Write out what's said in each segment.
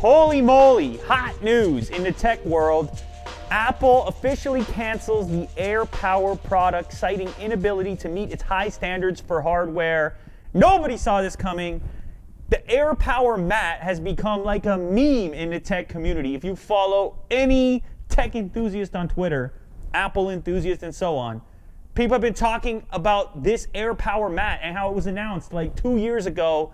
Holy moly, hot news in the tech world. Apple officially cancels the AirPower product, citing inability to meet its high standards for hardware. Nobody saw this coming. The AirPower mat has become like a meme in the tech community. If you follow any tech enthusiast on Twitter, Apple enthusiast and so on, people have been talking about this AirPower mat and how it was announced like 2 years ago,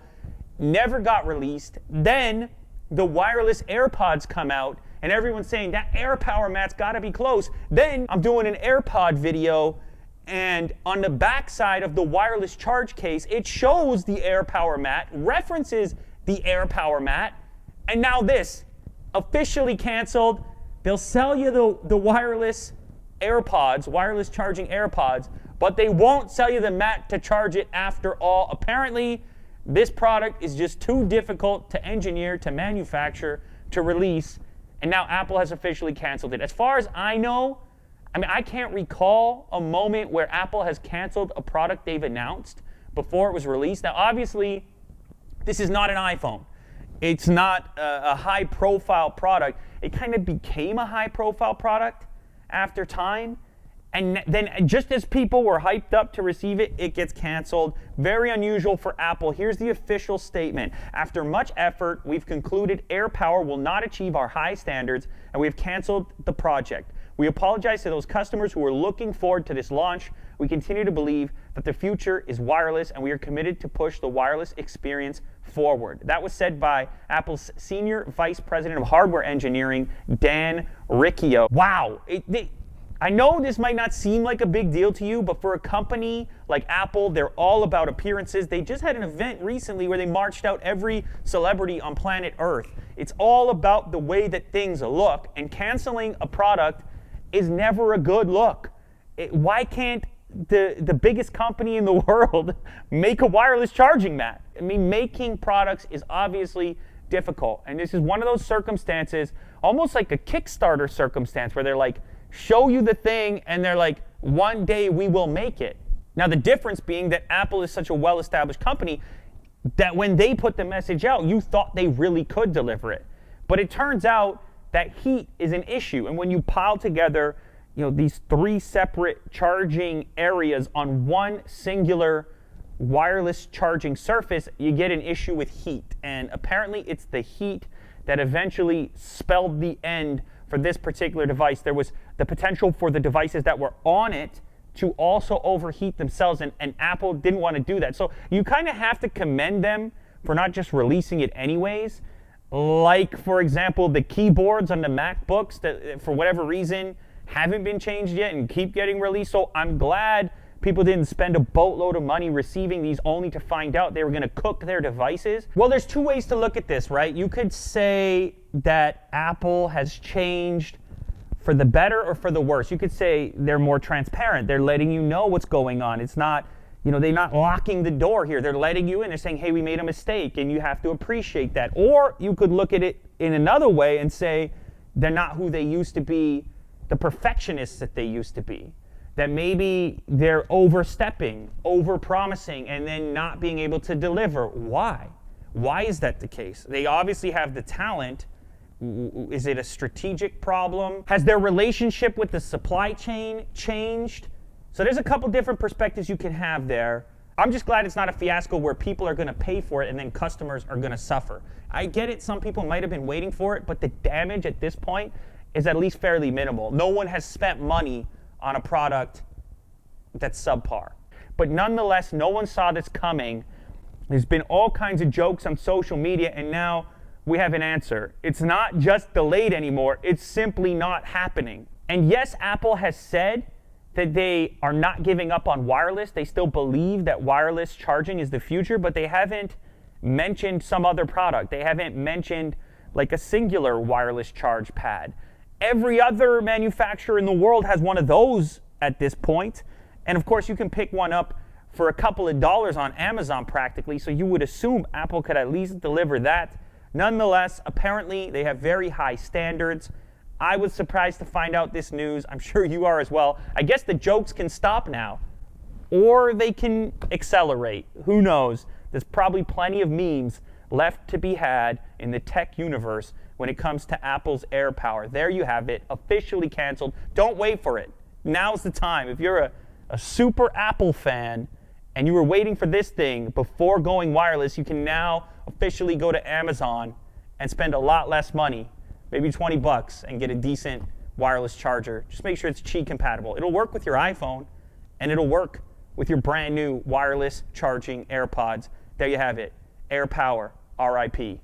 never got released. Then the wireless AirPods come out and everyone's saying that AirPower mat's gotta be close. Then I'm doing an AirPod video and on the back side of the wireless charge case, it shows the AirPower mat, references the AirPower mat, and now this, officially canceled. They'll sell you the wireless AirPods, wireless charging AirPods, but they won't sell you the mat to charge it after all. Apparently, this product is just too difficult to engineer, to manufacture, to release, and now Apple has officially canceled it. As far as I know, I can't recall a moment where Apple has canceled a product they've announced before it was released. Now, obviously, this is not an iPhone. It's not a high-profile product. It kind of became a high-profile product after time. And then just as people were hyped up to receive it, it gets canceled. Very unusual for Apple. Here's the official statement. After much effort, we've concluded AirPower will not achieve our high standards, and we've canceled the project. We apologize to those customers who are looking forward to this launch. We continue to believe that the future is wireless, and we are committed to push the wireless experience forward. That was said by Apple's Senior Vice President of Hardware Engineering, Dan Riccio. Wow. I know this might not seem like a big deal to you, but for a company like Apple, they're all about appearances. They just had an event recently where they marched out every celebrity on planet Earth. It's all about the way that things look, and canceling a product is never a good look. Why can't the biggest company in the world make a wireless charging mat? Making products is obviously difficult, and this is one of those circumstances, almost like a Kickstarter circumstance, where they're like, show you the thing, and they're like, one day we will make it. Now, the difference being that Apple is such a well-established company that when they put the message out, you thought they really could deliver it. But it turns out that heat is an issue, and when you pile together, these three separate charging areas on one singular wireless charging surface, you get an issue with heat. And apparently, it's the heat that eventually spelled the end for this particular device. There was the potential for the devices that were on it to also overheat themselves, and Apple didn't want to do that. So you kind of have to commend them for not just releasing it anyways. Like, for example, the keyboards on the MacBooks that, for whatever reason, haven't been changed yet and keep getting released. So I'm glad people didn't spend a boatload of money receiving these only to find out they were going to cook their devices. Well, there's two ways to look at this, right? You could say that Apple has changed for the better or for the worse. You could say they're more transparent. They're letting you know what's going on. It's not, they're not locking the door here. They're letting you in. They're saying, hey, we made a mistake, and you have to appreciate that. Or you could look at it in another way and say they're not who they used to be, the perfectionists that they used to be. That maybe they're overstepping, over-promising, and then not being able to deliver. Why? Why is that the case? They obviously have the talent. Is it a strategic problem? Has their relationship with the supply chain changed? So there's a couple different perspectives you can have there. I'm just glad it's not a fiasco where people are going to pay for it and then customers are going to suffer. I get it, some people might have been waiting for it, but the damage at this point is at least fairly minimal. No one has spent money on a product that's subpar. But nonetheless, no one saw this coming. There's been all kinds of jokes on social media, and now we have an answer. It's not just delayed anymore, it's simply not happening. And yes, Apple has said that they are not giving up on wireless. They still believe that wireless charging is the future, but they haven't mentioned some other product. They haven't mentioned like a singular wireless charge pad. Every other manufacturer in the world has one of those at this point. And of course, you can pick one up for a couple of dollars on Amazon practically, so you would assume Apple could at least deliver that. Nonetheless, apparently, they have very high standards. I was surprised to find out this news. I'm sure you are as well. I guess the jokes can stop now, or they can accelerate. Who knows? There's probably plenty of memes left to be had in the tech universe when it comes to Apple's AirPower. There you have it, officially canceled. Don't wait for it. Now's the time. If you're a super Apple fan and you were waiting for this thing before going wireless, you can now officially go to Amazon and spend a lot less money, maybe $20, and get a decent wireless charger. Just make sure it's Qi compatible. It'll work with your iPhone, and it'll work with your brand new wireless charging AirPods. There you have it. AirPower, RIP.